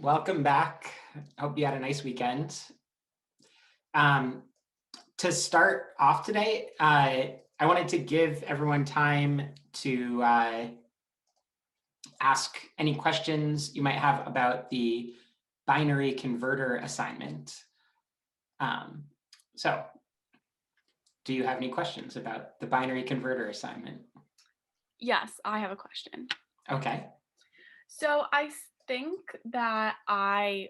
Welcome back. Hope you had a nice weekend. To start off today, I wanted to give everyone time to ask any questions you might have about the binary converter assignment. So, do you have any questions about the binary converter assignment? Yes, I have a question. Okay. So I think that I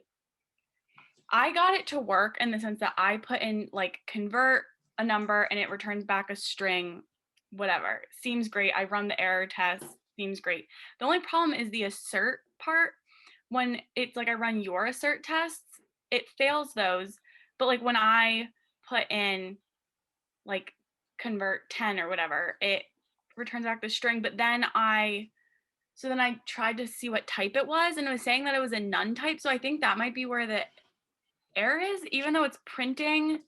got it to work in the sense that I put in like convert a number and it returns back a string, whatever. Seems great. I run the error test, seems great. The only problem is the assert part. When it's like I run your assert tests, it fails those. But like when I put in like convert 10 or whatever, it returns back the string. But then I tried to see what type it was, and it was saying that it was a none type. So I think that might be where the error is, even though it's printing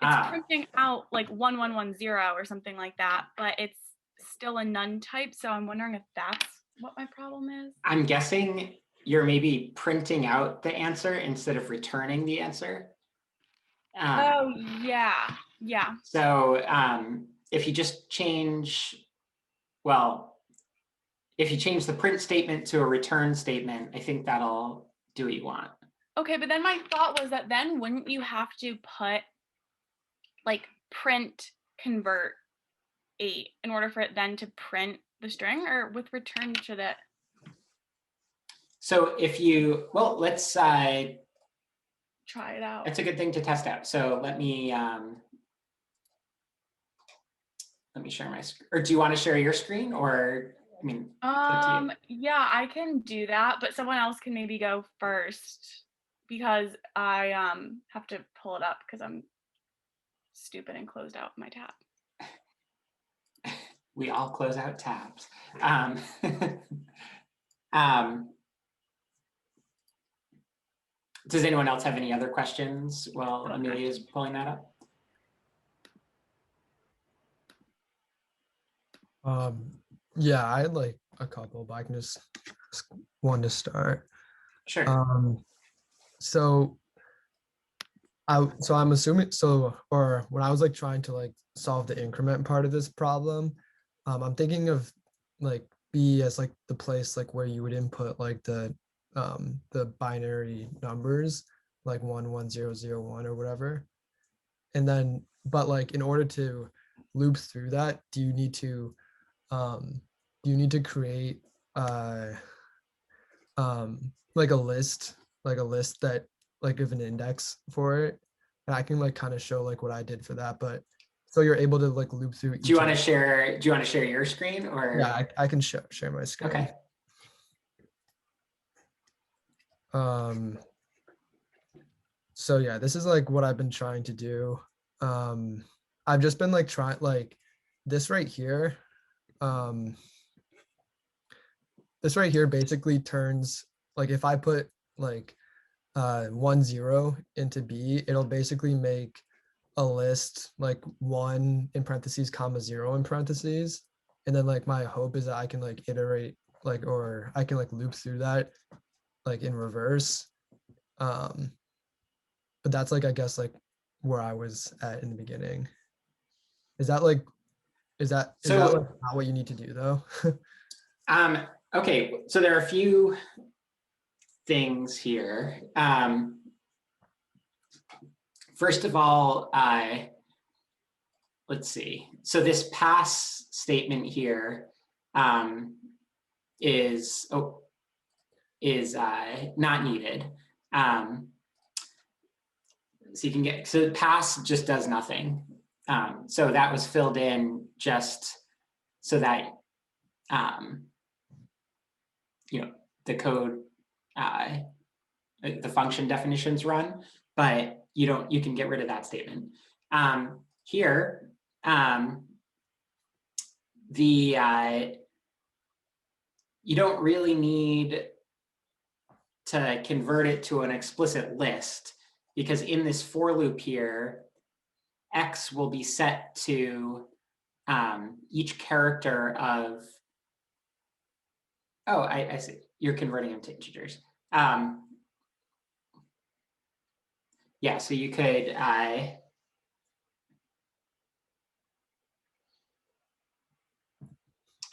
out like 1110 or something like that, but it's still a none type. So I'm wondering if that's what my problem is. I'm guessing you're maybe printing out the answer instead of returning the answer. Oh, yeah. So if you just change, if you change the print statement to a return statement, I think that'll do what you want. Okay, but then my thought was that then wouldn't you have to put like print convert 8 in order for it then to print the string, or with return should it? So if you, let's try it out. It's a good thing to test out. So let me share my screen. Or do you want to share your screen, or I mean? Yeah, I can do that, but someone else can maybe go first because I have to pull it up because I'm stupid and closed out my tab. We all close out tabs. Does anyone else have any other questions while Amelia is pulling that up? Yeah, I had like a couple, but I can just one to start. Sure. So I'm assuming or when I was like trying to like solve the increment part of this problem, I'm thinking of like B as like the place like where you would input like the binary numbers like 11001 or whatever. And then but like in order to loop through that, do you need to create like a list that like of an index for it, and I can like kind of show like what I did for that, but so you're able to like loop through. Do you want to share your screen, or? Yeah, I can share my screen. Okay. So yeah, this is like what I've been trying to do. I've just been like trying like this right here. This right here basically turns like if I put like 10 into B, it'll basically make a list like 1 in parentheses comma 0 in parentheses, and then like my hope is that I can like iterate like, or I can like loop through that like in reverse. But that's like I guess like where I was at in the beginning. Is that like not what you need to do though? Okay, so there are a few things here. First of all, let's see. So this pass statement here is not needed. So you can get, so pass just does nothing. So that was filled in just so that the code, the function definitions run, but you can get rid of that statement. Here, you don't really need to convert it to an explicit list, because in this for loop here, X will be set to each character of, I see, you're converting them to integers. Yeah, so you could, I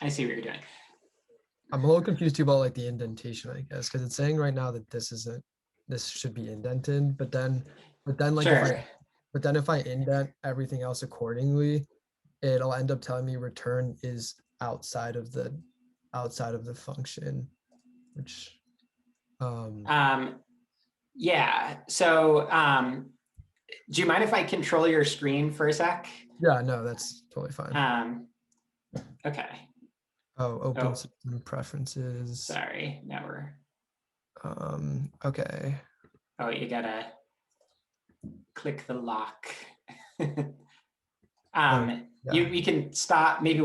see what you're doing. I'm a little confused too about like the indentation, I guess, because it's saying right now that this should be indented, but then like Sure. if I indent everything else accordingly, it'll end up telling me return is outside of the function, which Yeah, so do you mind if I control your screen for a sec? yeah, no, that's totally fine. Okay, Open oh. system preferences. Sorry, now we're, okay. oh, you gotta click the lock. Yeah. We can stop, maybe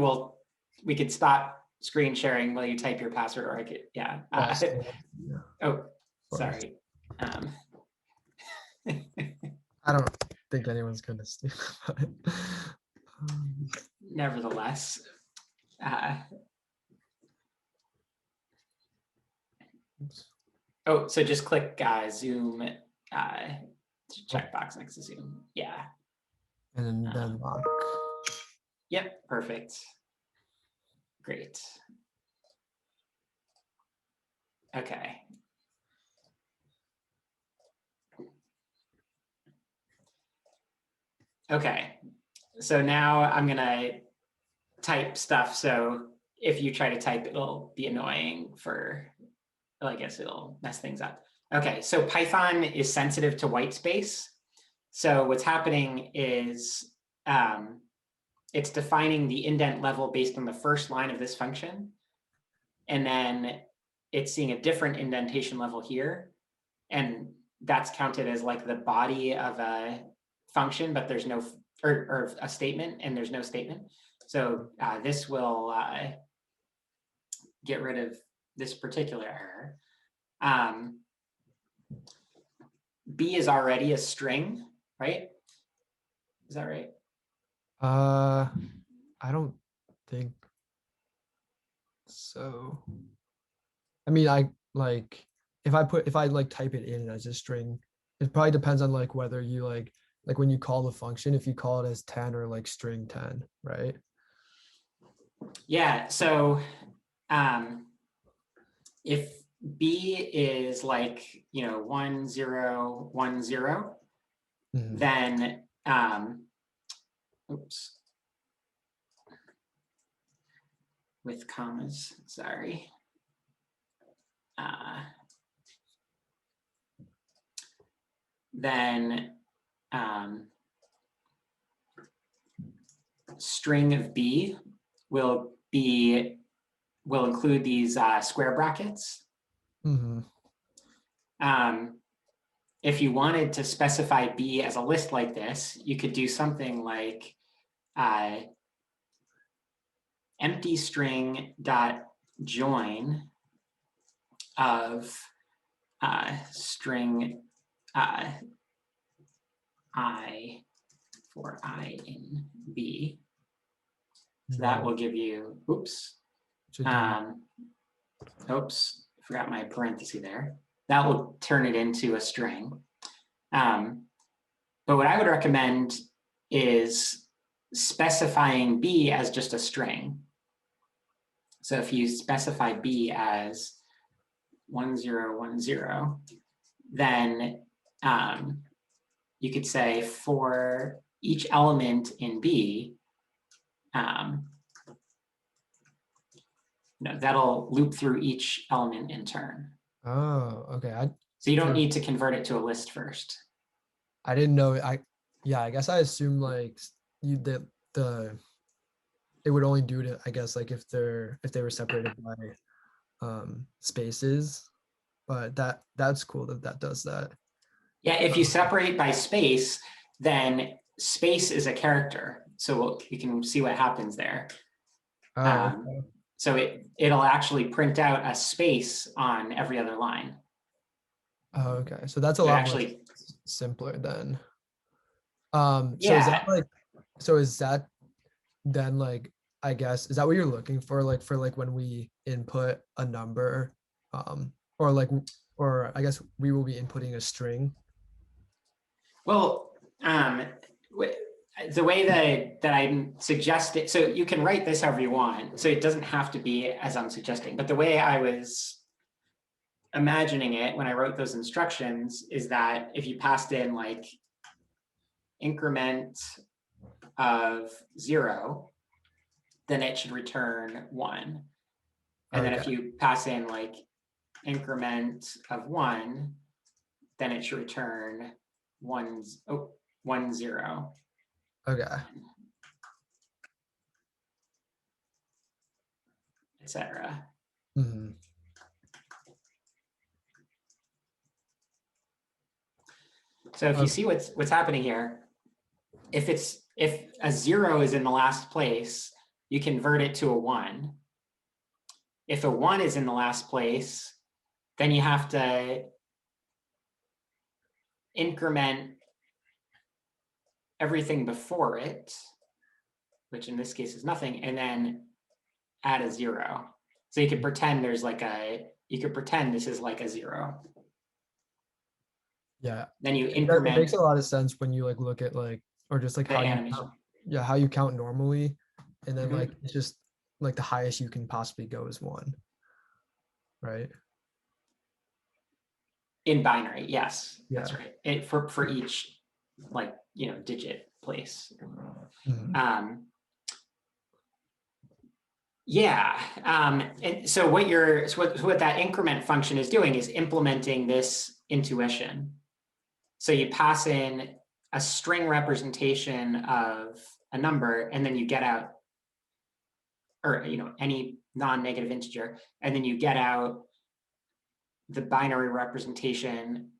we could stop screen sharing while you type your password, or I could, yeah. Oh, sorry. I don't think anyone's gonna steal it. Nevertheless, oh, so just click Zoom checkbox next to Zoom. Yeah. And then lock. Yep, perfect. Great. Okay. Okay, so now I'm gonna type stuff. So if you try to type, it'll be annoying for, well, I guess it'll mess things up. Okay, so Python is sensitive to white space. So what's happening is it's defining the indent level based on the first line of this function. And then it's seeing a different indentation level here. And that's counted as like the body of a function, but there's no, or a statement, and there's no statement. So this will get rid of this particular error. B is already a string, right? Is that right? I don't think so. I mean, I like if I like type it in as a string, it probably depends on like whether you like when you call the function, if you call it as 10 or like string 10, right? Yeah, so if B is like, 1 0 1 0, then oops, with commas, sorry. Then string of B will include these square brackets. If you wanted to specify B as a list like this, you could do something like empty string dot join of string I for I in B. So that will give you, oops, forgot my parenthesis there. That will turn it into a string. But what I would recommend is specifying B as just a string. So if you specify B as 1 0 1 0, then you could say for each element in B, that'll loop through each element in turn. Oh, okay. So you don't need to convert it to a list first. I didn't know. I guess I assume like it would only do it, I guess, like if they were separated by spaces, but that's cool that does that. Yeah, if you separate by space, then space is a character. So you can see what happens there. Okay. So it'll actually print out a space on every other line. Oh, okay. So that's a lot more simpler then. So is that like, is that then like, I guess, is that what you're looking for? Like when we input a number, or like or I guess we will be inputting a string. Well, the way that I'm suggesting, so you can write this however you want. So it doesn't have to be as I'm suggesting, but the way I was imagining it when I wrote those instructions is that if you passed in like increment of 0, then it should return 1. And then if you pass in like increment of 1, then it should return 1, 0. Okay. Etc. Mm-hmm. So if you see what's happening here, if a 0 is in the last place, you convert it to a 1. If a 1 is in the last place, then you have to increment everything before it, which in this case is nothing, and then add a 0. So you could pretend you could pretend this is like a 0. Yeah. Then you It increment. makes a lot of sense when you like look at like, or just like the how animation. how you count normally, and then Mhm. like it's just like the highest you can possibly go is 1, right? In binary, yes, that's Yeah. right. For each like digit place. Mhm. Yeah. And so what that increment function is doing is implementing this intuition. So you pass in a string representation of a number, and then you get out, or any non-negative integer, and then you get out the binary representation,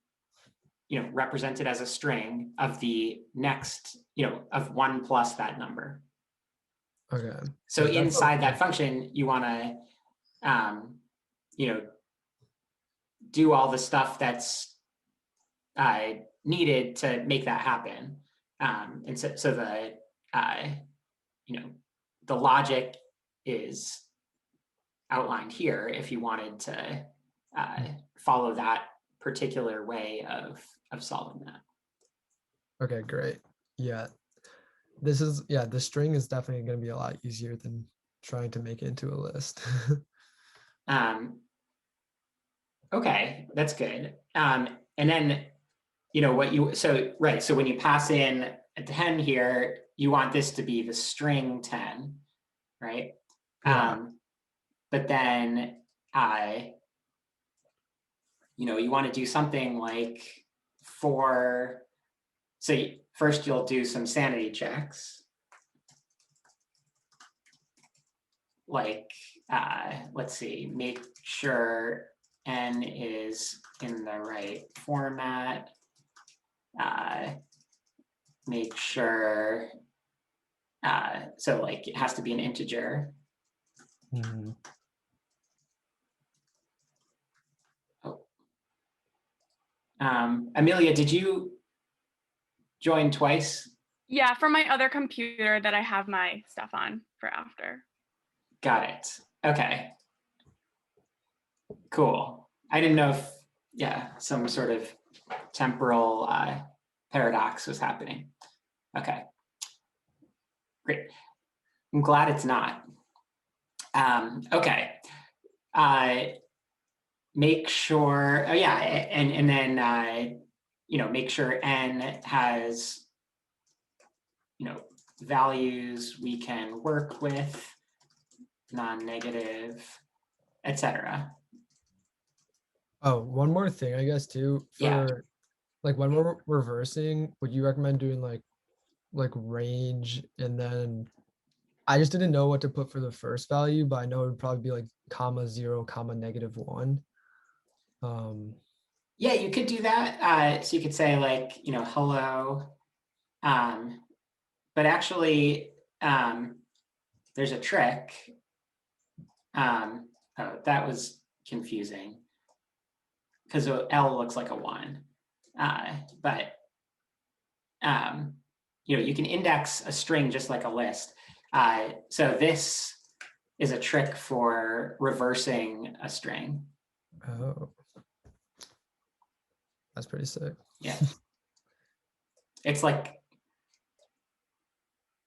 represented as a string of the next, of 1 plus that number. Okay. So Yeah, inside that function, you want to, do all the stuff that's needed to make that happen. And so the logic is outlined here if you wanted to follow that particular way of solving that. Okay, great. Yeah. The string is definitely going to be a lot easier than trying to make it into a list. Okay, that's good. And then, so when you pass in a 10 here, you want this to be the string 10, right? Yeah. But then, you want to do something like first you'll do some sanity checks. Like, let's see, make sure n is in the right format. Make sure, so like it has to be an integer. Mhm. Oh. Amelia, did you join twice? Yeah, from my other computer that I have my stuff on for after. Got it. Okay. Cool. I didn't know if, some sort of temporal paradox was happening. Okay. Great. I'm glad it's not. Okay. Make sure, and then, make sure n has, values we can work with, non-negative, etc. Oh, one more thing, I guess too, for like when we're reversing, would you recommend doing like range, and then I just didn't know what to put for the first value, but I know it would probably be like comma 0, comma -1. Yeah, you could do that. So you could say like, hello. But actually, there's a trick. Oh, that was confusing because L looks like a 1. But you can index a string just like a list. So this is a trick for reversing a string. Oh. That's pretty sick. Yeah. It's like,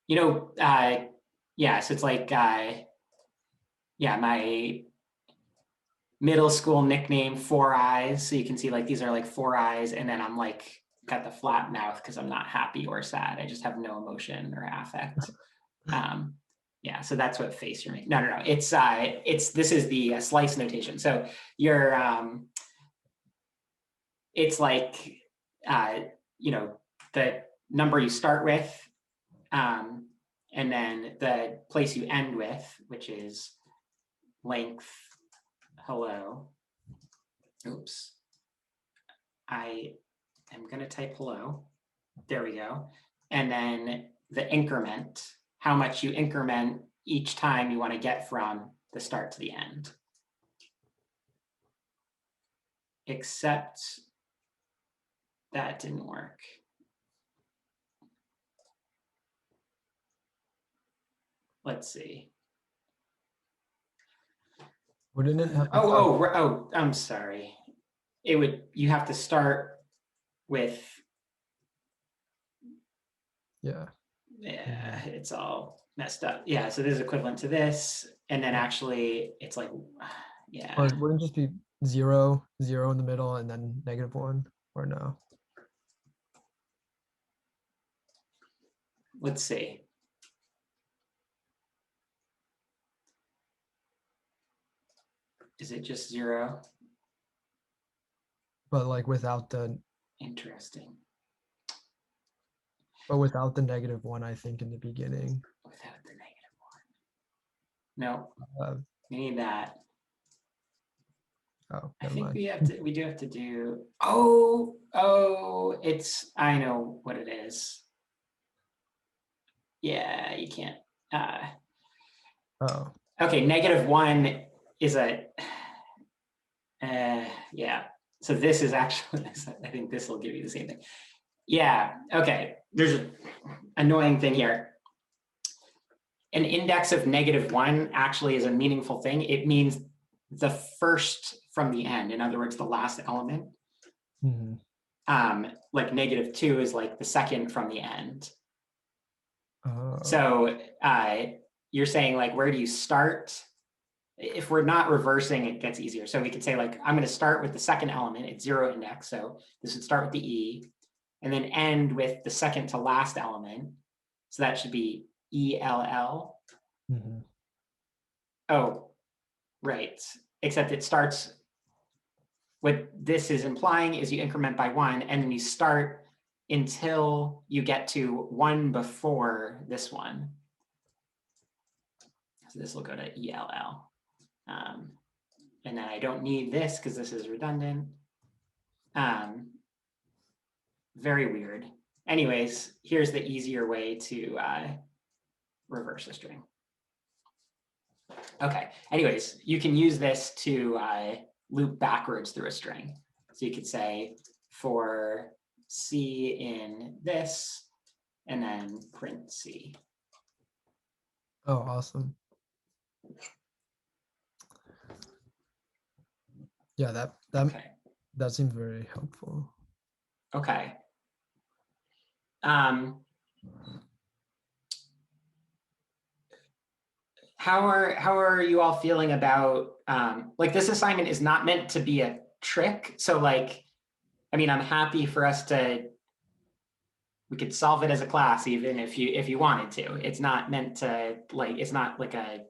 yeah, so it's like, yeah, my middle school nickname, Four Eyes. So you can see like, these are like 4 eyes. And then I'm like, got the flat mouth because I'm not happy or sad. I just have no emotion or affect. Yeah, so that's what face you're making. No. This is the slice notation. So you're, it's like, the number you start with, and then the place you end with, which is length hello. Oops. I am going to type hello. There we go. And then the increment, how much you increment each time you want to get from the start to the end. Except that didn't work. Let's see. Wouldn't it have to Oh, I'm sorry. You have to start with, yeah, it's all messed up. Yeah, so this is equivalent to this. And then actually it's like, yeah. or it wouldn't just be 0, 0 in the middle and then -1, or no? Let's see. Is it just 0? But like without the Interesting. But without the -1, I think in the beginning. Without the -1. No, Uh, we need that. oh, I never think mind. we do have to do, I know what it is. Yeah, you can't. Oh, Okay, -1 is a, yeah. So this is actually, I think this will give you the same thing. Yeah, okay. There's an annoying thing here. An index of -1 actually is a meaningful thing. It means the first from the end. In other words, the last element. mhm. Like -2 is like the second from the end. Oh, So you're saying like, where do you start? If we're not reversing, it gets easier. So we could say like, I'm going to start with the second element. It's 0 index. So this would start with the E and then end with the second to last element. So that should be ELL. mhm. Oh, right. Except it starts, what this is implying is you increment by 1 and then you start until you get to 1 before this one. So this will go to ELL. And then I don't need this because this is redundant. Very weird. Anyways, here's the easier way to reverse a string. Okay, anyways, you can use this to loop backwards through a string. So you could say for C in this, and then print C. Oh, awesome. Yeah, Okay. that seems very helpful. Okay. How are you all feeling about like this assignment is not meant to be a trick. So like, I mean, I'm happy for us to, we could solve it as a class even if you wanted to. It's not meant to like, it's not like a,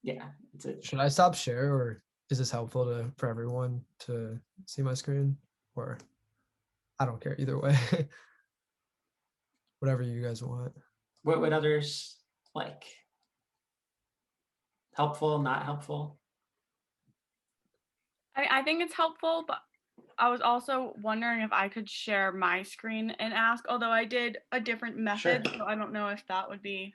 yeah, it's a, Should I stop share, or is this helpful for everyone to see my screen? Or I don't care either way. Whatever you guys want. what would others like? Helpful, not helpful? I think it's helpful, but I was also wondering if I could share my screen and ask, although I did a different method, Sure. so I don't know if that would be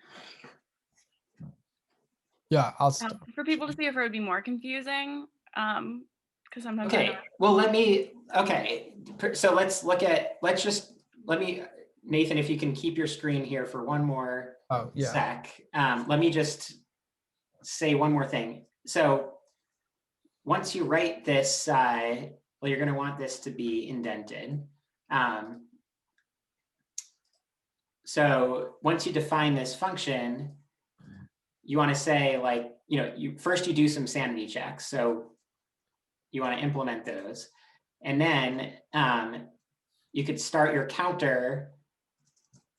Yeah, I'll stop. for people to see if it would be more confusing. Because sometimes I know. Okay, well, so let me, Nathan, if you can keep your screen here for one more Oh, yeah. sec. Let me just say one more thing. So once you write this Well, you're going to want this to be indented. So once you define this function, you want to say like, you do some sanity checks. So you want to implement those. And then you could start your counter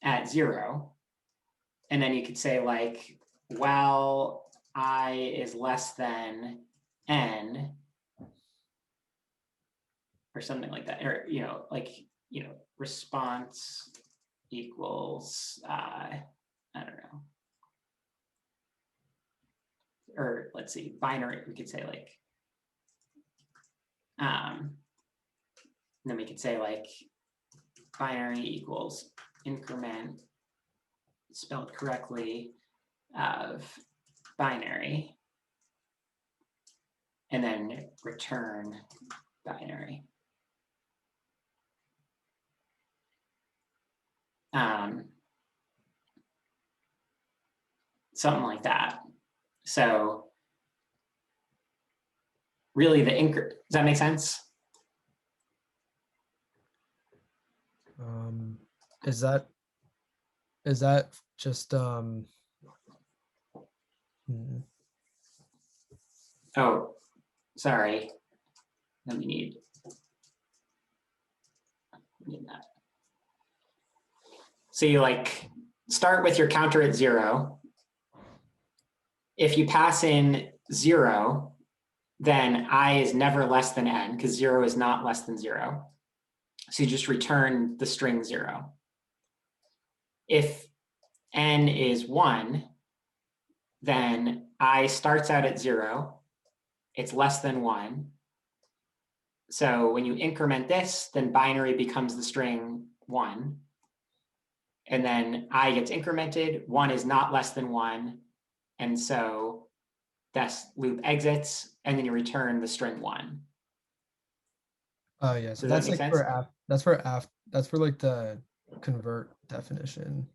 at 0. And then you could say like, while I is less than n, or something like that, or response equals I don't know, or let's see, binary. We could say like, then we could say like binary equals increment spelled correctly of binary, and then return binary. Something like that. So really does that make sense? Is that just Oh, sorry. Let me need that. So you like start with your counter at 0. If you pass in 0, then I is never less than n, because 0 is not less than 0. So you just return the string 0. If n is 1, then I starts out at 0. It's less than 1. So when you increment this, then binary becomes the string 1. And then I gets incremented. 1 is not less than 1. And so that loop exits, and then you return the string 1. Oh yeah, so Does that's that make like sense? that's for like the convert definition.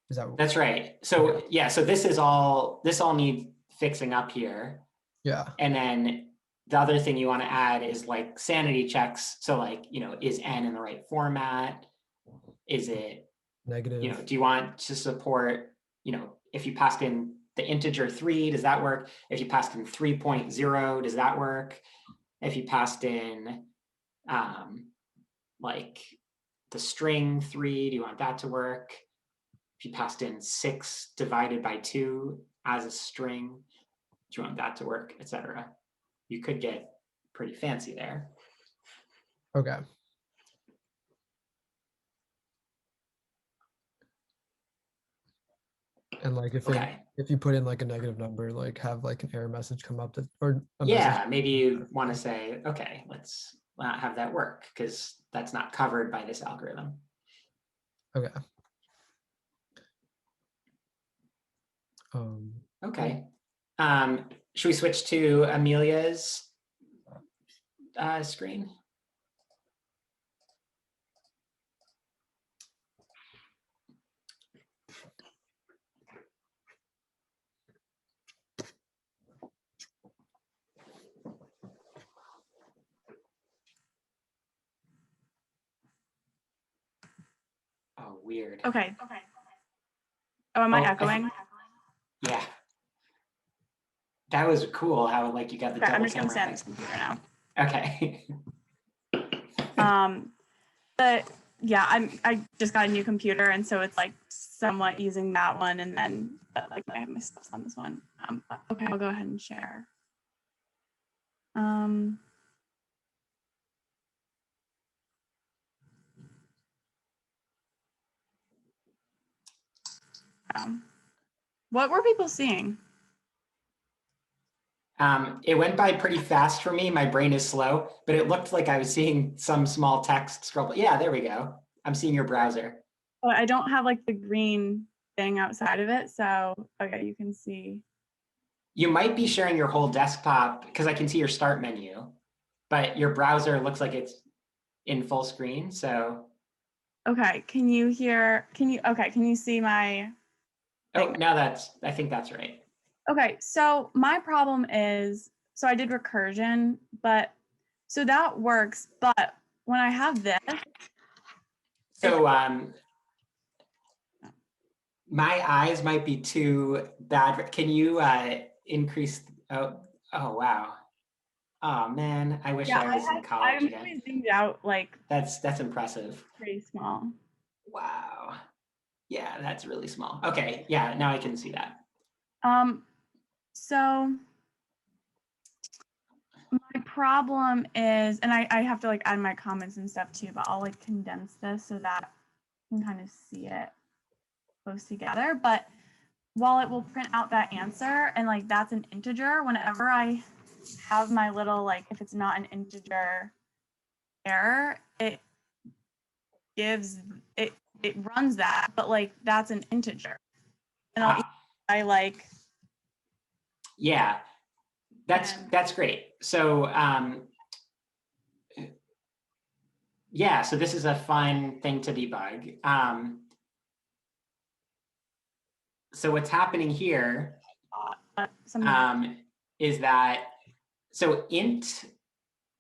Is that That's right. So okay. yeah, so this all needs fixing up here. Yeah. And then the other thing you want to add is like sanity checks. So like, is n in the right format? Is it Negative? do you want to support, if you passed in the integer 3, does that work? If you passed in 3.0, does that work? If you passed in like the string 3, do you want that to work? If you passed in 6 divided by 2 as a string, do you want that to work, etc.? You could get pretty fancy there. Okay. And like if you put in like a negative number, like have like an error message come up or a message. Maybe you want to say, okay, let's not have that work because that's not covered by this algorithm. Okay. Okay. Should we switch to Amelia's screen? Oh, weird. Okay. Oh, am I echoing? Yeah. That was cool how like you got the double I'm just gonna camera. stand this computer now. Okay. But yeah, I just got a new computer, and so it's like somewhat using that one, and then like I have my stuff on this one. Okay, I'll go ahead and share. What were people seeing? It went by pretty fast for me. My brain is slow, but it looked like I was seeing some small text scroll. Yeah, there we go. I'm seeing your browser. Oh, I don't have like the green thing outside of it, so okay, you can see. You might be sharing your whole desktop because I can see your start menu, but your browser looks like it's in full screen. So. Okay, can you see my thing? Oh, now I think that's right. Okay, so my problem is, so I did recursion, but So that works, but when I have this, So my eyes might be too bad. Can you increase? Oh, wow. Oh man, I wish I was in college I'm again. zoomed out like That's impressive. pretty small. Wow. Yeah, that's really small. Okay, yeah, now I can see that. So my problem is, and I have to like add my comments and stuff too, but I'll like condense this so that you can kind of see it close together. But while it will print out that answer and like that's an integer, whenever I have my little like, if it's not an integer error, it gives it runs that, but like that's an integer. And I like, yeah, that's great. So yeah, so this is a fun thing to debug. So what's happening here is that, so int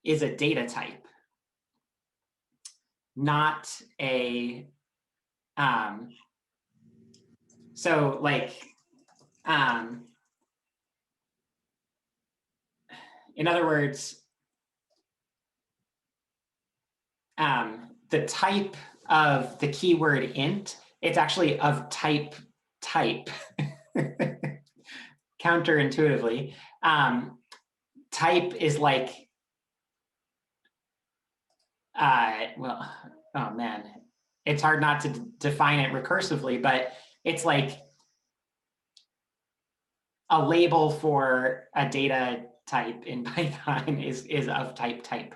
is a data type, not a, so like, in other words, the type of the keyword int, it's actually of type. Counterintuitively, type is like, well, oh man, it's hard not to define it recursively, but it's like a label for a data type in Python is of type.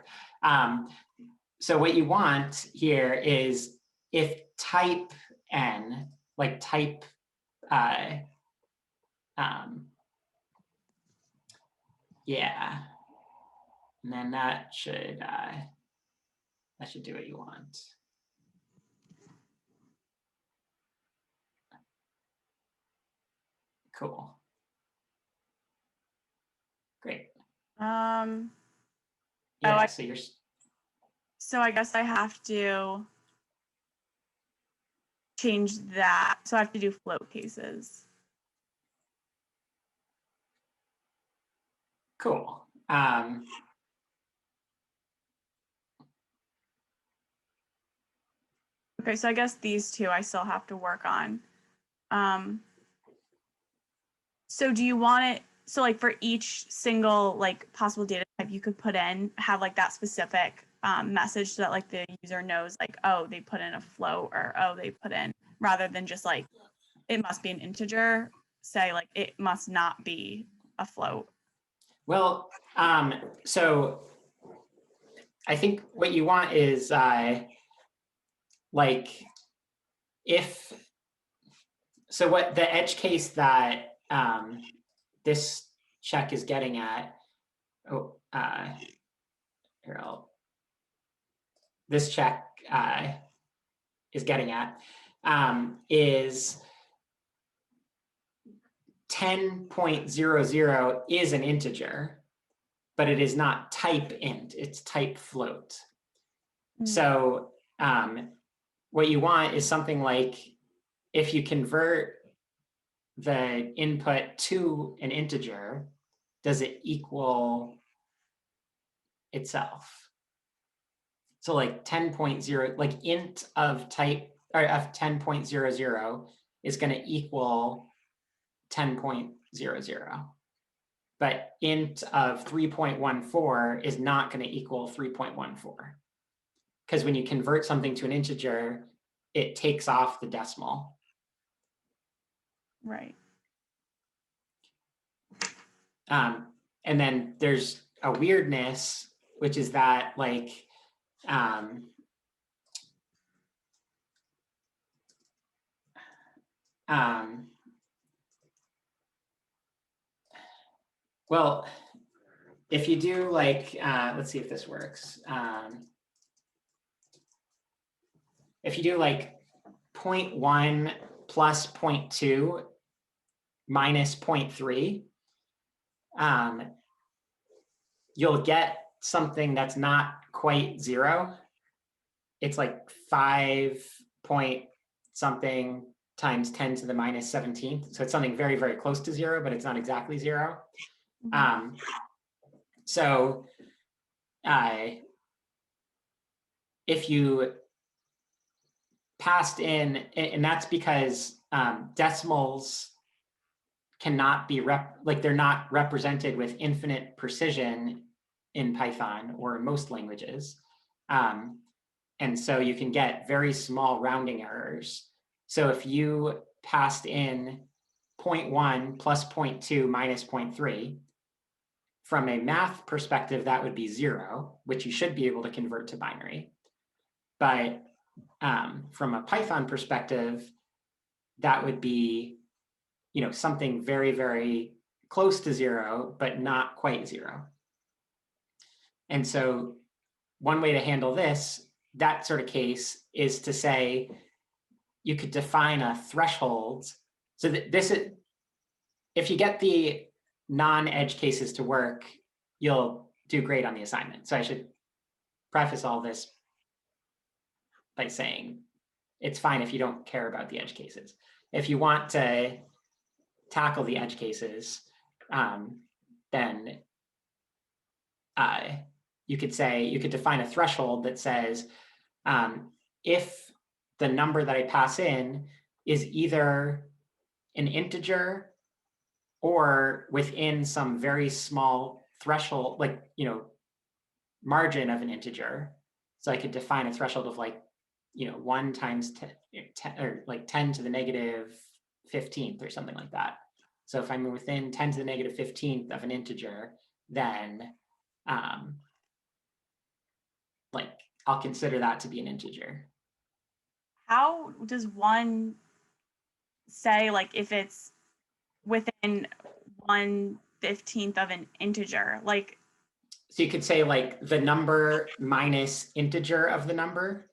So what you want here is if type n, like type, yeah, and then that should do what you want. Cool. Great. Yeah, so you're. So I guess I have to change that. So I have to do float cases. Cool. Okay, so I guess these two I still have to work on. So do you want it, so like for each single like possible data type you could put in, have like that specific message so that like the user knows like, oh, they put in a float, or oh, they put in, rather than just like, it must be an integer, say like it must not be a float. Well, so I think what you want is like, if, so what the edge case that this check is getting at, this check is getting at is 10.00 is an integer, but it is not type int, it's type float. So what you want is something like, if you convert the input to an integer, does it equal itself? So like 10.0, like int of type, or of 10.00 is going to equal 10.00. But int of 3.14 is not going to equal 3.14. Because when you convert something to an integer, it takes off the decimal. Right. And then there's a weirdness, which is that like, well, if you do like, let's see if this works. If you do like 0.1 plus 0.2 minus 0.3, you'll get something that's not quite 0, it's like 5 point something times 10 to the minus 17th. So it's something very, very close to 0, but it's not exactly 0. So if you passed in, and that's because decimals cannot be they're not represented with infinite precision in Python or in most languages. And so you can get very small rounding errors. So if you passed in 0.1 plus 0.2 minus 0.3, from a math perspective, that would be 0, which you should be able to convert to binary. But from a Python perspective, that would be, something very, very close to 0, but not quite 0. And so one way to handle that sort of case, is to say you could define a threshold. So that if you get the non-edge cases to work, you'll do great on the assignment. So I should preface all this by saying it's fine if you don't care about the edge cases. If you want to tackle the edge cases, then you could define a threshold that says, if the number that I pass in is either an integer or within some very small threshold, margin of an integer. So I could define a threshold of 1 times 10 or 10 to the negative 15th or something like that. So if I'm within 10 to the negative 15th of an integer, then I'll consider that to be an integer. How does one say if it's within 1/15th of an integer? So you could say the number minus integer of the number,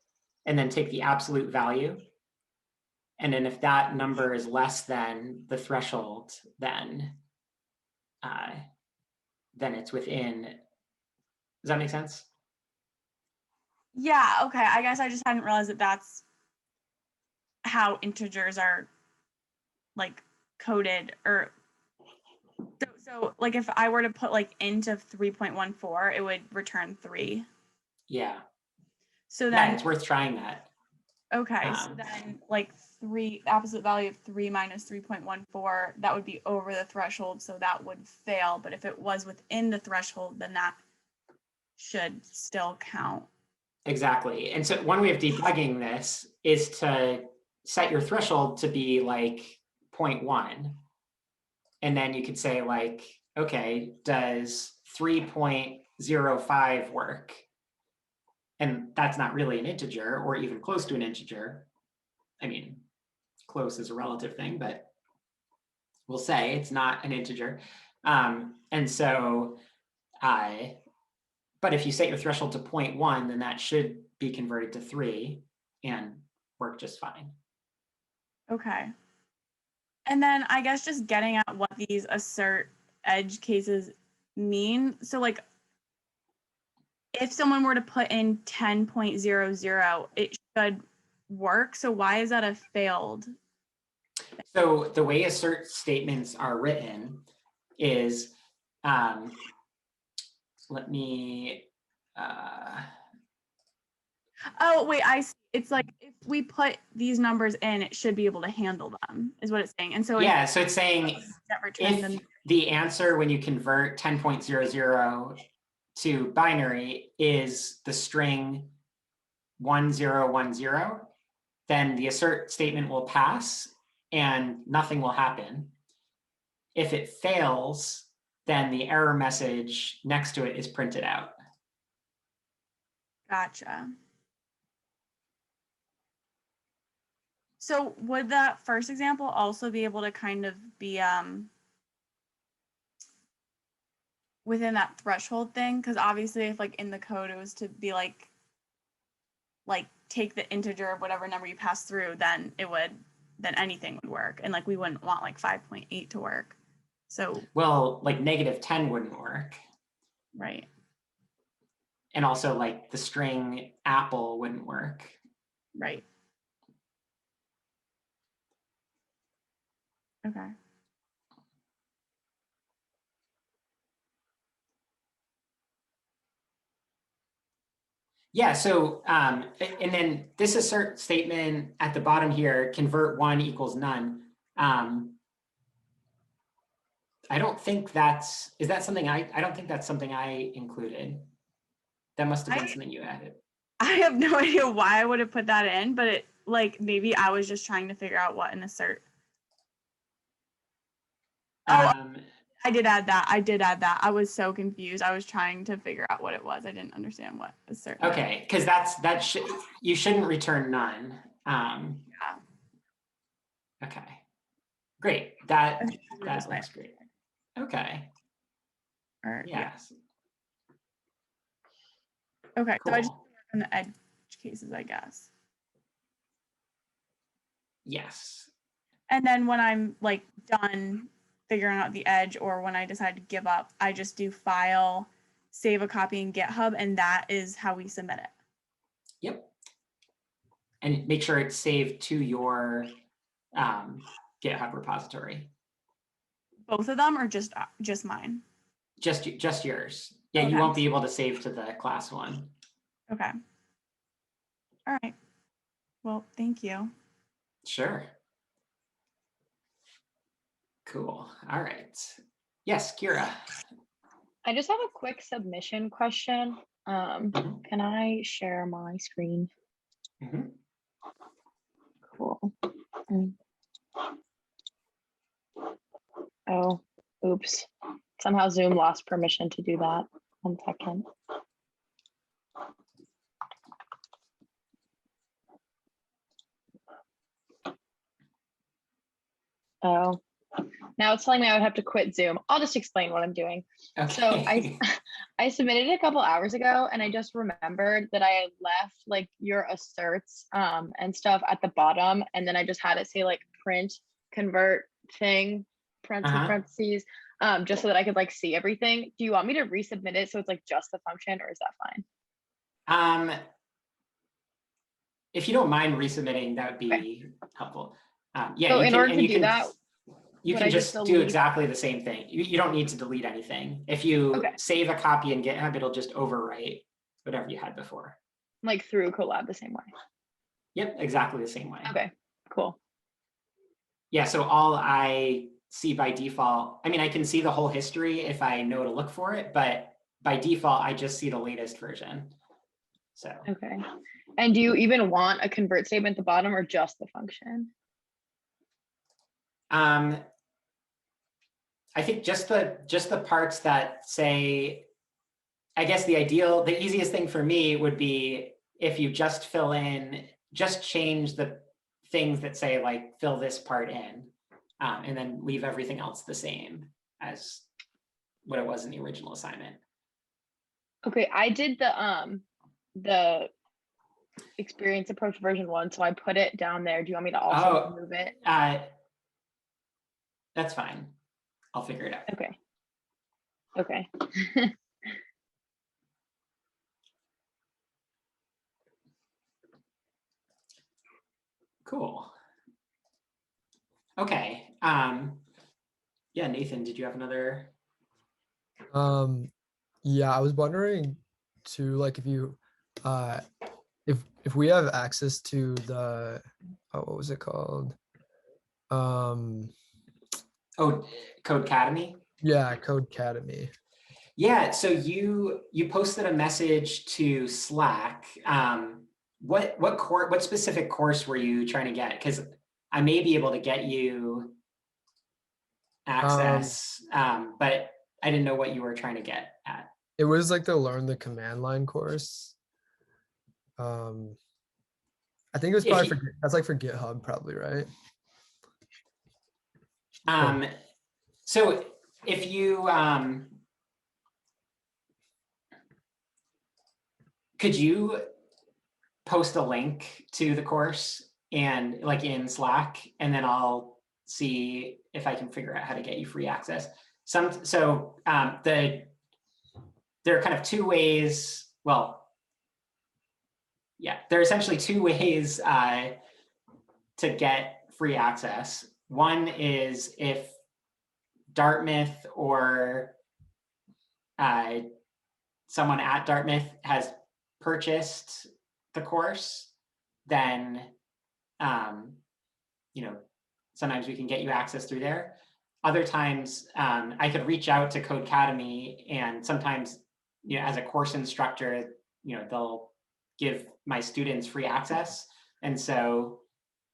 and then take the absolute value. And then if that number is less than the threshold, then it's within. Does that make sense? Yeah, okay. I guess I just hadn't realized that that's how integers are coded, or so if I were to put int of 3.14, it would return 3. Yeah. So then it's worth trying that. Okay, so then 3, absolute value of 3 minus 3.14, that would be over the threshold, so that would fail. But if it was within the threshold, then that should still count. Exactly. And so one way of debugging this is to set your threshold to be 0.1. And then you could say okay, does 3.05 work? And that's not really an integer or even close to an integer. I mean, close is a relative thing, but we'll say it's not an integer. And so, but if you set your threshold to 0.1, then that should be converted to 3 and work just fine. Okay. And then I guess just getting at what these assert edge cases mean. So if someone were to put in 10.00, it should work. So why is that a failed? So the way assert statements are written is, let me. Oh, wait, I see. It's if we put these numbers in, it should be able to handle them, is what it's saying. And so yeah, so it's saying if the answer when you convert 10.00 to binary is the string 1010, then the assert statement will pass and nothing will happen. If it fails, then the error message next to it is printed out. Gotcha. So would that first example also be able to kind of be within that threshold thing? Because obviously if in the code it was to be take the integer of whatever number you pass through, then anything would work. And we wouldn't want 5.8 to work. So well, -10 wouldn't work. Right. And also like the string apple wouldn't work. Right. Okay. Yeah, so, and then this assert statement at the bottom here, convert 1 equals none. I don't think that's, is that something I don't think that's something I included. That must have been something you added. I have no idea why I would have put that in, but it, like, maybe I was just trying to figure out what an assert. Oh, I did add that. I did add that. I was so confused. I was trying to figure out what it was. I didn't understand what assert meant. Okay, because you shouldn't return none. Yeah. Okay, great. That was looks great. Okay. Or, Yes. Okay, Cool. so I just work on the edge cases, I guess. Yes. And then when I'm like done figuring out the edge, or when I decide to give up, I just do file, save a copy in GitHub, and that is how we submit it. Yep. And make sure it's saved to your GitHub repository. Both of them, or just mine? Just yours. Yeah, Okay. You won't be able to save to the class one. Okay. All right. Well, thank you. Sure. Cool. All right. Yes, Kira. I just have a quick submission question. Can I share my screen? Mhm. Cool. Oh, oops. Somehow Zoom lost permission to do that. 1 second. Oh, now it's telling me I would have to quit Zoom. I'll just explain what I'm doing. Okay. So I submitted it a couple hours ago, and I just remembered that I left like your asserts and stuff at the bottom, and then I just had it say like print convert thing parentheses just so that I could like see everything. Do you want me to resubmit it so it's like just the function, or is that fine? If you don't mind resubmitting, that would be helpful. Yeah. So you in can, order and to you do can, that, you would can I just do delete- exactly the same thing. You don't need to delete anything. If you Okay. save a copy in GitHub, it'll just overwrite whatever you had before. like through Collab the same way? Yep, exactly the same way. Okay, cool. Yeah, so all I see by default, I mean, I can see the whole history if I know to look for it, but by default, I just see the latest version. So. Okay. And do you even want a convert statement at the bottom, or just the function? I think just the parts that say, I guess the easiest thing for me would be if you just just change the things that say like fill this part in, and then leave everything else the same as what it was in the original assignment. Okay, I did the experience approach version 1, so I put it down there. Do you want me to also move it? That's fine. I'll figure it out. Okay. Okay. Cool. Okay. Yeah, Nathan, did you have another? Yeah, I was wondering too, like if you if we have access to the what was it called? Oh, Codecademy? Yeah, Codecademy. Yeah, so you posted a message to Slack. What specific course were you trying to get? Because I may be able to get you access, but I didn't know what you were trying to get at. It was like the learn the command line course. I think it was probably that's like for GitHub, probably, right? So if you could you post a link to the course and like in Slack, and then I'll see if I can figure out how to get you free access. There are kind of 2 ways well, yeah, there are essentially two ways to get free access. One is if Dartmouth or someone at Dartmouth has purchased the course, then sometimes we can get you access through there. Other times, I could reach out to Codecademy, and sometimes, as a course instructor, they'll give my students free access, and so,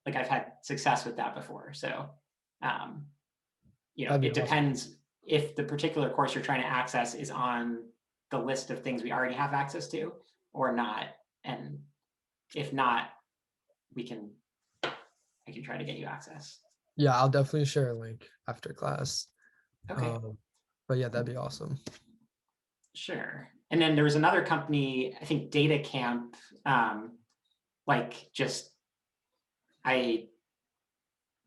like, I've had success with that before. So, That'd be it awesome. depends if the particular course you're trying to access is on the list of things we already have access to or not, and if not, I can try to get you access. Yeah, I'll definitely share a link after class. Okay. But yeah, that'd be awesome. Sure. And then there was another company, I think Data Camp, I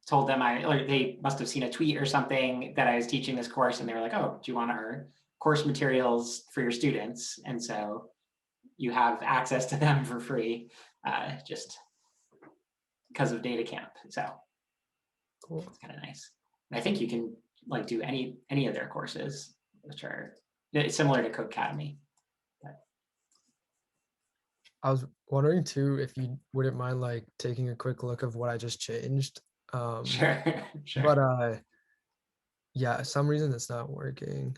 told them or they must have seen a tweet or something that I was teaching this course, and they were like, oh, do you want our course materials for your students? And so you have access to them for free, just because of Data Camp. So Cool. it's kind of nice. And I think you can like do any of their courses, which are similar to Codecademy. I was wondering too if you wouldn't mind like taking a quick look of what I just changed. Sure. But yeah, some reason it's not working.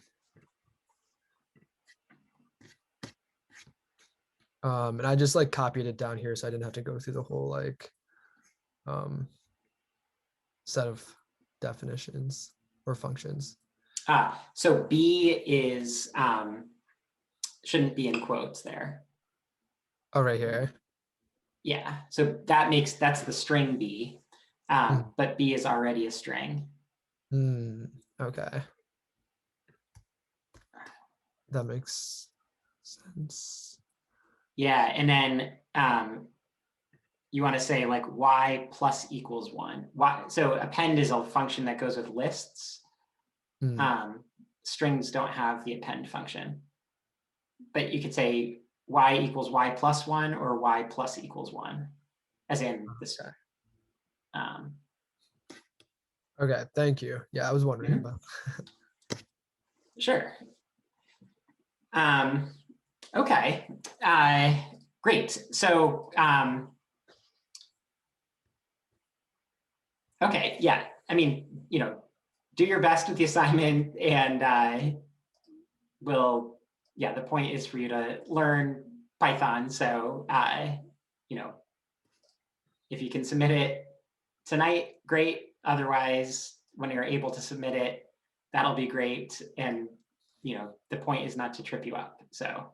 And I just like copied it down here so I didn't have to go through the whole like set of definitions or functions. So B is shouldn't be in quotes there. Oh, right here. Yeah, so that's the string B, but B is already a string. Okay. That makes sense. Yeah, and then you want to say like y plus equals 1. So append is a function that goes with lists. Strings don't have the append function, but you could say y equals y plus 1 or y plus equals 1, as in this. Okay, thank you. Yeah, I was wondering about. Sure. Okay, great. So, okay, yeah. I mean, do your best with the assignment, and the point is for you to learn Python. So, if you can submit it tonight, great. Otherwise, when you're able to submit it, that'll be great. And, the point is not to trip you up. So,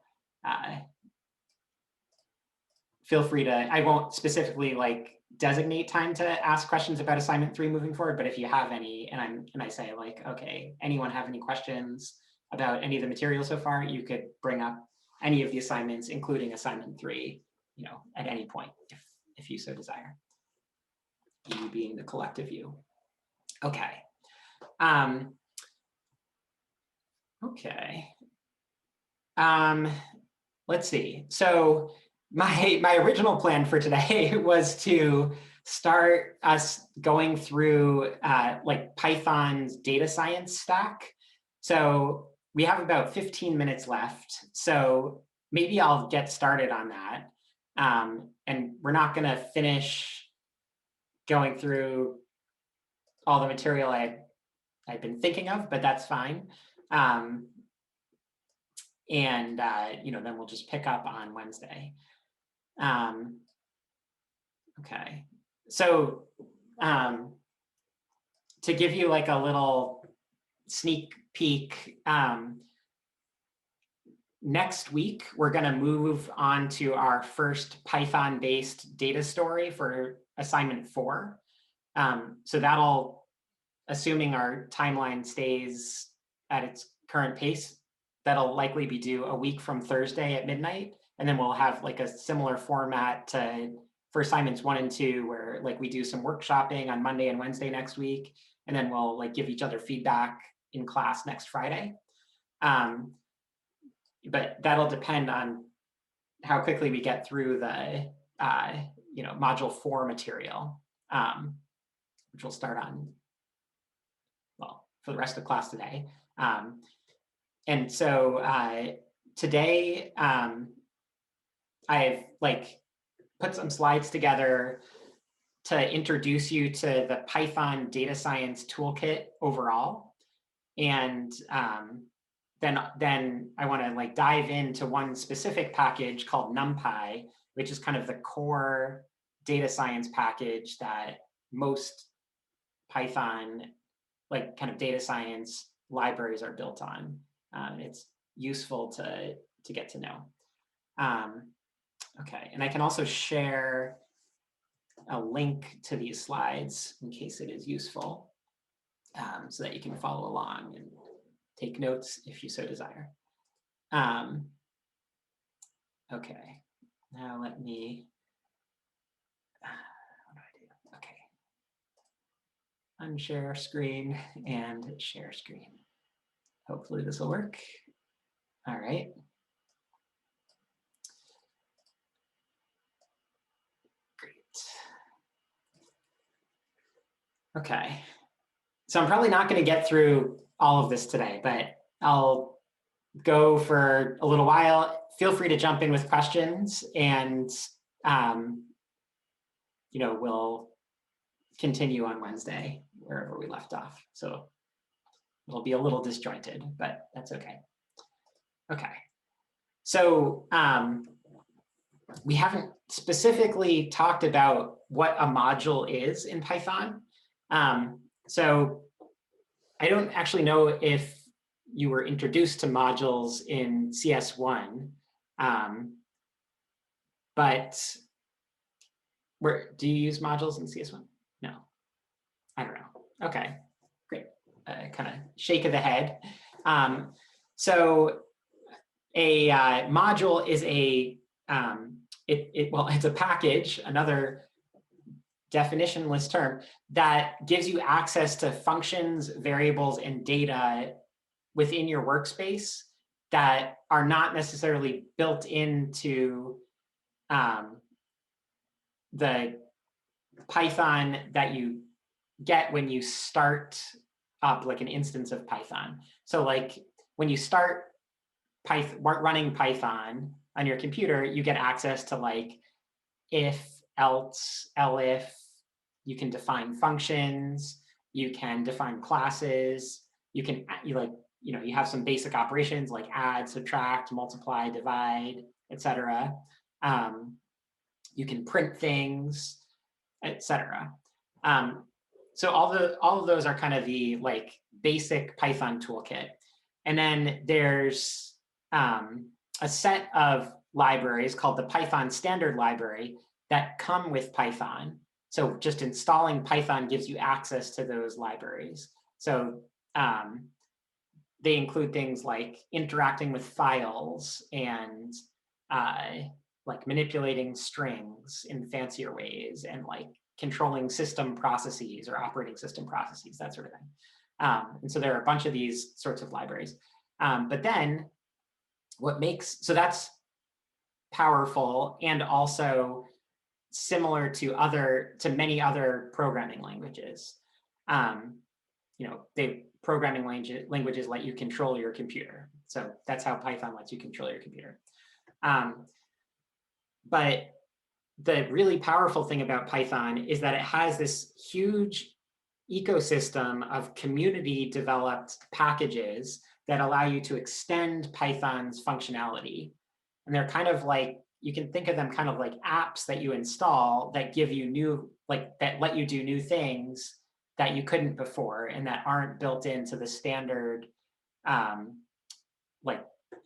feel free to, I won't specifically like designate time to ask questions about assignment 3 moving forward, but if you have any, and I say like, okay, anyone have any questions about any of the material so far, you could bring up any of the assignments, including assignment 3, at any point, if you so desire. You being the collective you. Okay. Okay. Let's see. So my original plan for today was to start us going through like Python's data science stack. So we have about 15 minutes left. So maybe I'll get started on that. And we're not going to finish going through all the material I've been thinking of, but that's fine. And then we'll just pick up on Wednesday. Okay, so to give you like a little sneak peek, next week we're going to move on to our first Python-based data story for assignment 4. So that'll, assuming our timeline stays at its current pace, that'll likely be due a week from Thursday at midnight. And then we'll have like a similar format for assignments 1 and 2, where like we do some workshopping on Monday and Wednesday next week. And then we'll like give each other feedback in class next Friday. But that'll depend on how quickly we get through the module 4 material, which we'll start on, well, for the rest of class today. And so today I've put some slides together to introduce you to the Python data science toolkit overall. And then I want to dive into one specific package called NumPy, which is kind of the core data science package that most Python kind of data science libraries are built on. It's useful to get to know. Okay, and I can also share a link to these slides in case it is useful, so that you can follow along and take notes if you so desire. Okay, now let me, what do I do? Okay, unshare screen and share screen. Hopefully this will work. All right. Okay, so I'm probably not going to get through all of this today, but I'll go for a little while. Feel free to jump in with questions, and we'll continue on Wednesday wherever we left off. So it'll be a little disjointed, but that's okay. Okay, so we haven't specifically talked about what a module is in Python. So I don't actually know if you were introduced to modules in CS1, but do you use modules in CS1? No, I don't know. Okay, great. Kind of shake of the head. So a module is it's a package, another definitionless term, that gives you access to functions, variables, and data within your workspace that are not necessarily built into the Python that you get when you start up an instance of Python. So when you start running Python on your computer, you get access to if, else, elif. You can define functions. You can define classes. You can you have some basic operations like add, subtract, multiply, divide, etc. You can print things, etc. So all of those are kind of the basic Python toolkit. And then there's a set of libraries called the Python standard library that come with Python. So just installing Python gives you access to those libraries. So they include things like interacting with files and manipulating strings in fancier ways, and controlling system processes or operating system processes, that sort of thing. And so there are a bunch of these sorts of libraries. But then so that's powerful and also similar to many other programming languages. Programming languages let you control your computer. So that's how Python lets you control your computer. But the really powerful thing about Python is that it has this huge ecosystem of community developed packages that allow you to extend Python's functionality. And they're kind of you can think of them kind of like apps that you install that give you that let you do new things that you couldn't before and that aren't built into the standard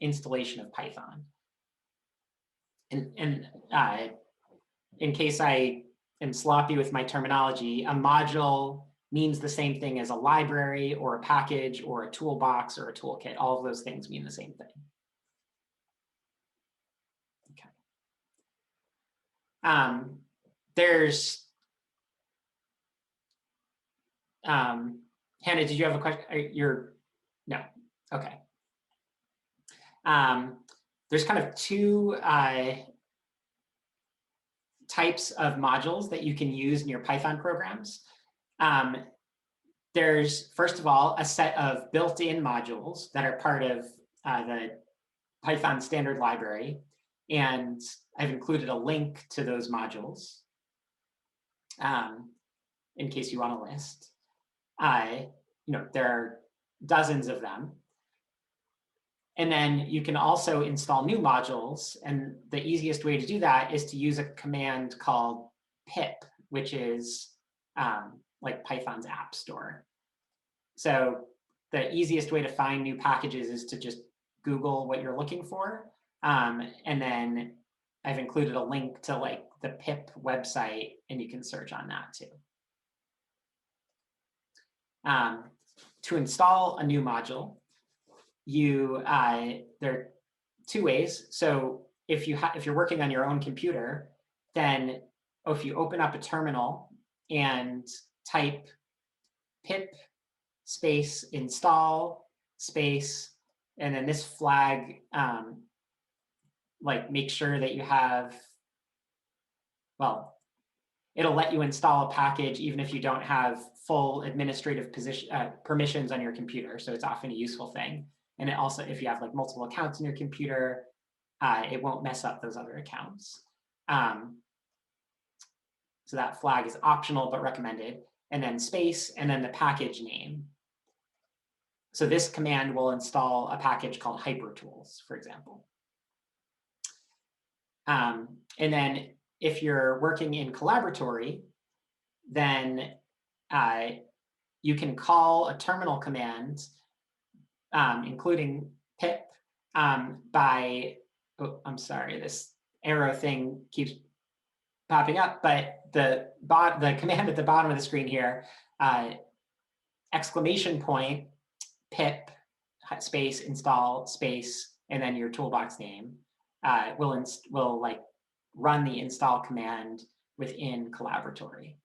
installation of Python. And in case I am sloppy with my terminology, a module means the same thing as a library or a package or a toolbox or a toolkit. All of those things mean the same thing. Okay. There's Hannah, did you have a question? No. Okay. there's kind of two types of modules that you can use in your Python programs. There's, first of all, a set of built-in modules that are part of the Python standard library. And I've included a link to those modules in case you want a list. There are dozens of them. And then you can also install new modules. And the easiest way to do that is to use a command called pip, which is like Python's app store. So the easiest way to find new packages is to just Google what you're looking for. And then I've included a link to like the pip website, and you can search on that too. To install a new module, there are two ways. So if you're working on your own computer, then if you open up a terminal and type pip space install space, and then this flag, like make sure that you have, well, it'll let you install a package even if you don't have full administrative permissions on your computer. So it's often a useful thing. And it also, if you have like multiple accounts in your computer, it won't mess up those other accounts. So that flag is optional but recommended. And then space, and then the package name. So this command will install a package called HyperTools, for example. And then if you're working in Collaboratory, then you can call a terminal command, including pip, by, oh, I'm sorry, this arrow thing keeps popping up, but the command at the bottom of the screen here, exclamation point, pip, space, install, space, and then your toolbox name will like run the install command within Collaboratory.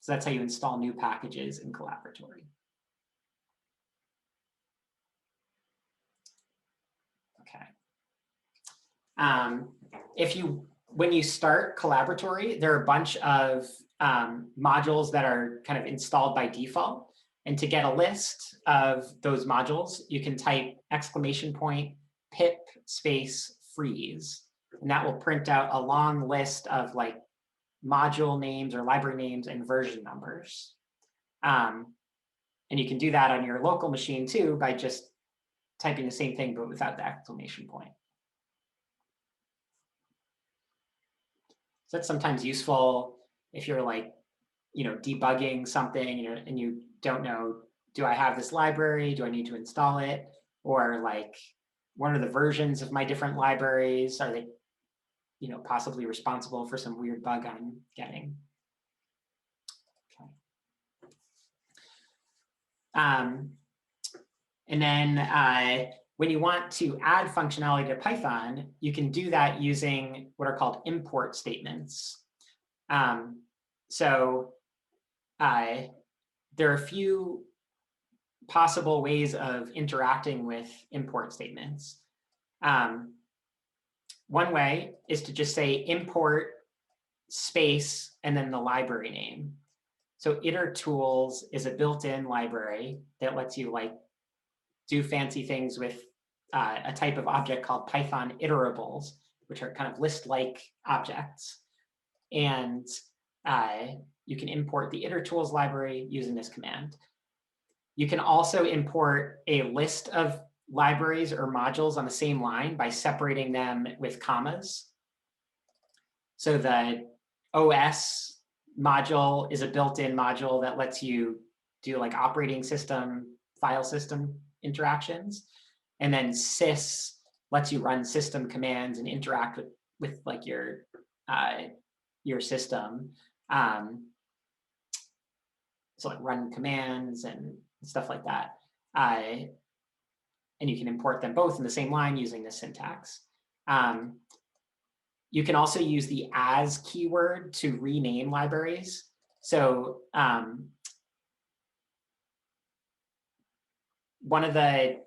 So that's how you install new packages in Collaboratory. Okay. When you start Collaboratory, there are a bunch of modules that are kind of installed by default. And to get a list of those modules, you can type exclamation point pip space freeze. And that will print out a long list of like module names or library names and version numbers. And you can do that on your local machine too by just typing the same thing, but without the exclamation point. So that's sometimes useful if you're like, debugging something, and you don't know, do I have this library? Do I need to install it? Or like, what are the versions of my different libraries? Are they, possibly responsible for some weird bug I'm getting? Okay. And then when you want to add functionality to Python, you can do that using what are called import statements. There are a few possible ways of interacting with import statements. One way is to just say import space and then the library name. So itertools is a built-in library that lets you like do fancy things with a type of object called Python iterables, which are kind of list-like objects. And you can import the itertools library using this command. You can also import a list of libraries or modules on the same line by separating them with commas. So the OS module is a built-in module that lets you do like operating system, file system interactions. And then sys lets you run system commands and interact with like your system. So like run commands and stuff like that. And you can import them both in the same line using this syntax. You can also use the as keyword to rename libraries. So one of the,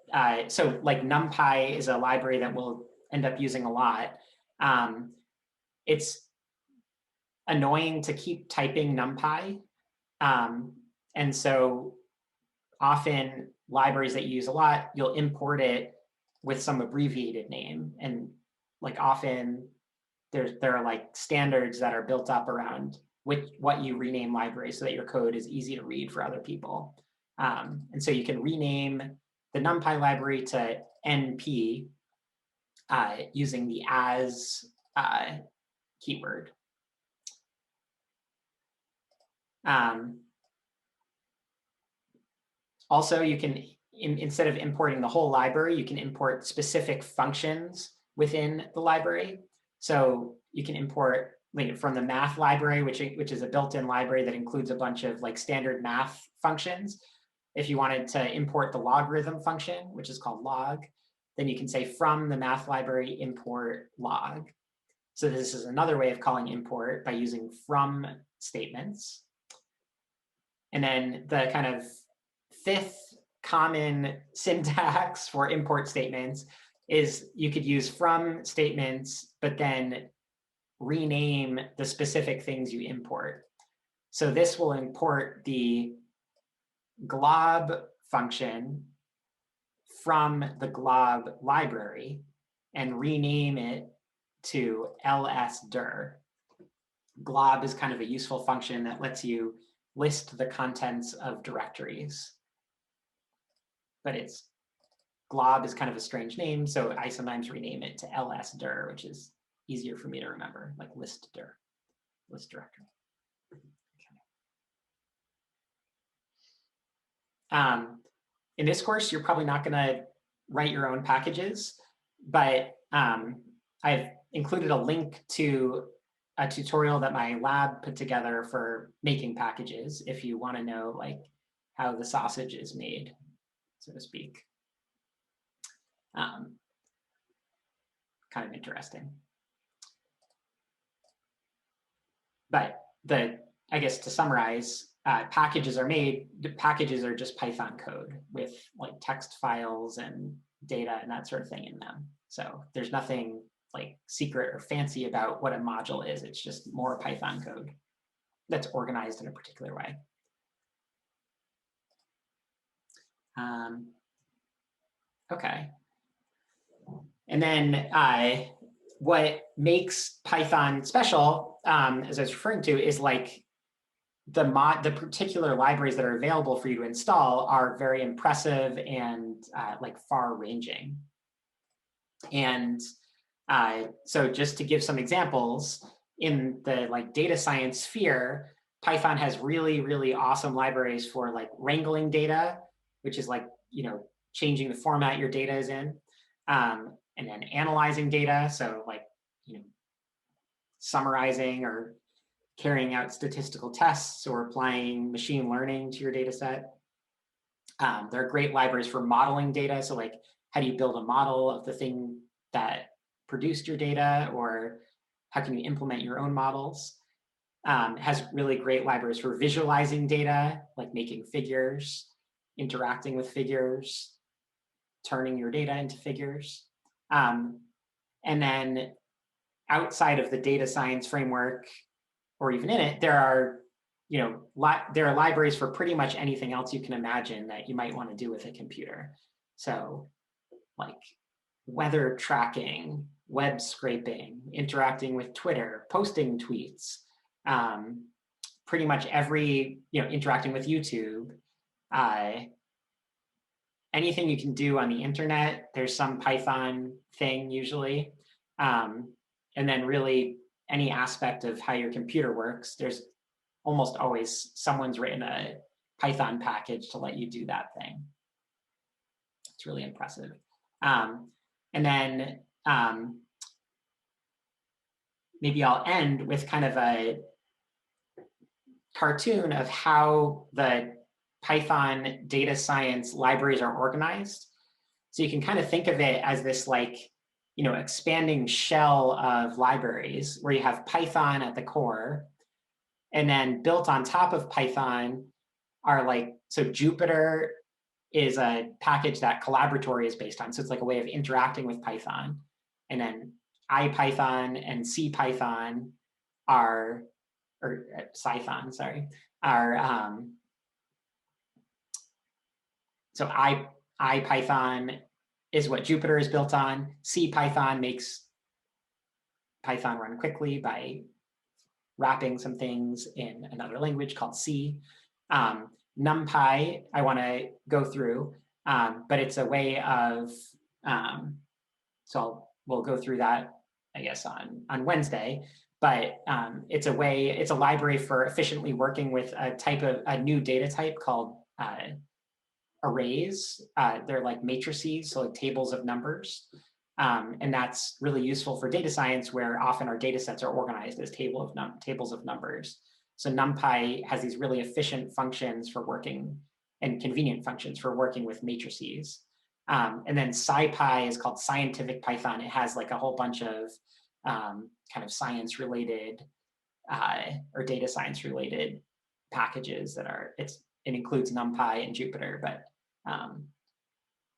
so like NumPy is a library that will end up using a lot. It's annoying to keep typing NumPy. And so often libraries that you use a lot, you'll import it with some abbreviated name. And like often there are like standards that are built up around what you rename libraries so that your code is easy to read for other people. And so you can rename the NumPy library to NP using the as keyword. Also, you can, instead of importing the whole library, you can import specific functions within the library. So you can import like from the math library, which is a built-in library that includes a bunch of like standard math functions. If you wanted to import the logarithm function, which is called log, then you can say from the math library import log. So this is another way of calling import by using from statements. And then the kind of fifth common syntax for import statements is you could use from statements, but then rename the specific things you import. So this will import the glob function from the glob library and rename it to lsdir. Glob is kind of a useful function that lets you list the contents of directories. But glob is kind of a strange name, so I sometimes rename it to lsdir, which is easier for me to remember, like listdir, list directory. Okay. In this course, you're probably not going to write your own packages, but I've included a link to a tutorial that my lab put together for making packages if you want to know like how the sausage is made, so to speak. Kind of interesting. But I guess to summarize, packages are made. The packages are just Python code with like text files and data and that sort of thing in them. So there's nothing like secret or fancy about what a module is. It's just more Python code that's organized in a particular way. Okay. And then what makes Python special, as I was referring to, is like the particular libraries that are available for you to install are very impressive and like far-ranging. And so just to give some examples, in the like data science sphere, Python has really, really awesome libraries for like wrangling data, which is like, changing the format your data is in, and then analyzing data. So like, summarizing or carrying out statistical tests or applying machine learning to your data set. There are great libraries for modeling data. So like, how do you build a model of the thing that produced your data, or how can you implement your own models? It has really great libraries for visualizing data, like making figures, interacting with figures, turning your data into figures. And then outside of the data science framework, or even in it, there are libraries for pretty much anything else you can imagine that you might want to do with a computer. So like weather tracking, web scraping, interacting with Twitter, posting tweets, pretty much every, interacting with YouTube, anything you can do on the internet, there's some Python thing usually. And then really any aspect of how your computer works, there's almost always someone's written a Python package to let you do that thing. It's really impressive. And then maybe I'll end with kind of a cartoon of how the Python data science libraries are organized. So you can kind of think of it as this like, expanding shell of libraries where you have Python at the core, and then built on top of Python are like, so Jupyter is a package that Collaboratory is based on. So it's like a way of interacting with Python. and then IPython and CPython are, or Python, sorry, are, so IPython is what Jupyter is built on. CPython makes Python run quickly by wrapping some things in another language called C. NumPy, I want to go through, but it's a way of, so we'll go through that, I guess, on Wednesday. But it's a way, it's a library for efficiently working with a new data type called arrays. They're like matrices, so like tables of numbers. And that's really useful for data science, where often our data sets are organized as tables of numbers. So NumPy has these really efficient functions for working, and convenient functions for working with matrices. And then SciPy is called Scientific Python. It has like a whole bunch of kind of science related or data science related packages that are, it includes NumPy and Jupyter, but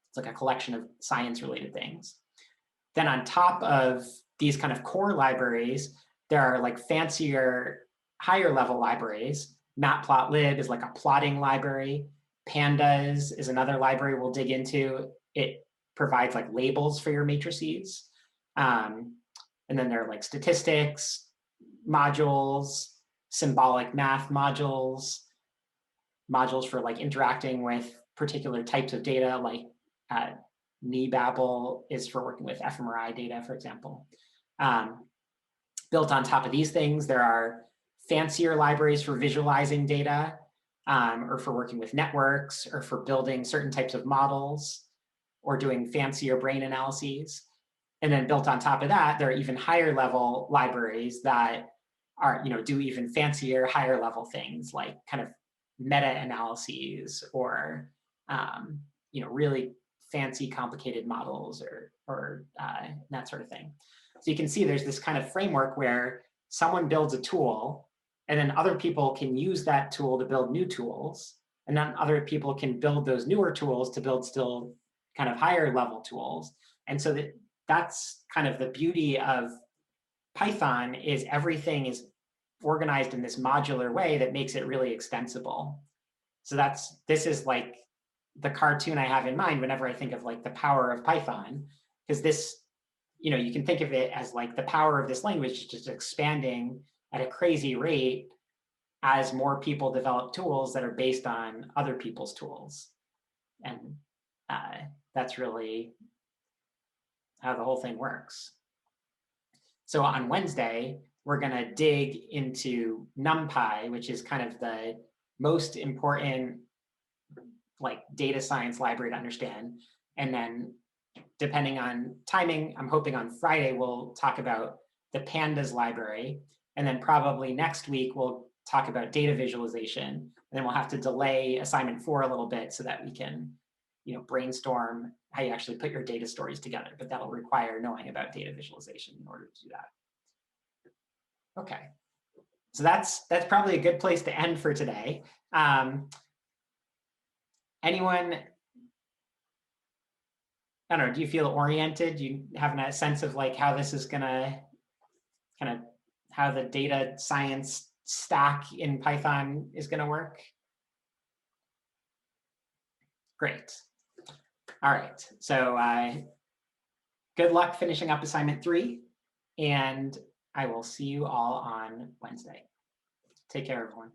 it's like a collection of science related things. Then on top of these kind of core libraries, there are like fancier, higher level libraries. Matplotlib is like a plotting library. Pandas is another library we'll dig into. It provides like labels for your matrices. And then there are like statistics modules, symbolic math modules, modules for like interacting with particular types of data, like NeBabel is for working with fMRI data, for example. Built on top of these things, there are fancier libraries for visualizing data, or for working with networks, or for building certain types of models, or doing fancier brain analyses. And then built on top of that, there are even higher level libraries that are, do even fancier, higher level things, like kind of meta-analyses, or really fancy, complicated models, or that sort of thing. So you can see there's this kind of framework where someone builds a tool, and then other people can use that tool to build new tools, and then other people can build those newer tools to build still kind of higher level tools. And so that's kind of the beauty of Python, is everything is organized in this modular way that makes it really extensible. So this is like the cartoon I have in mind whenever I think of like the power of Python, because this, you can think of it as like the power of this language just expanding at a crazy rate as more people develop tools that are based on other people's tools. And that's really how the whole thing works. So on Wednesday, we're going to dig into NumPy, which is kind of the most important like data science library to understand. And then depending on timing, I'm hoping on Friday, we'll talk about the Pandas library. And then probably next week, we'll talk about data visualization. And then we'll have to delay assignment 4 a little bit so that we can brainstorm how you actually put your data stories together. But that'll require knowing about data visualization in order to do that. Okay, so that's probably a good place to end for today. Anyone, I don't know, do you feel oriented? Do you have a sense of like how this is gonna kind of, how the data science stack in Python is gonna work? Great. All right, so good luck finishing up assignment 3, and I will see you all on Wednesday. Take care, everyone.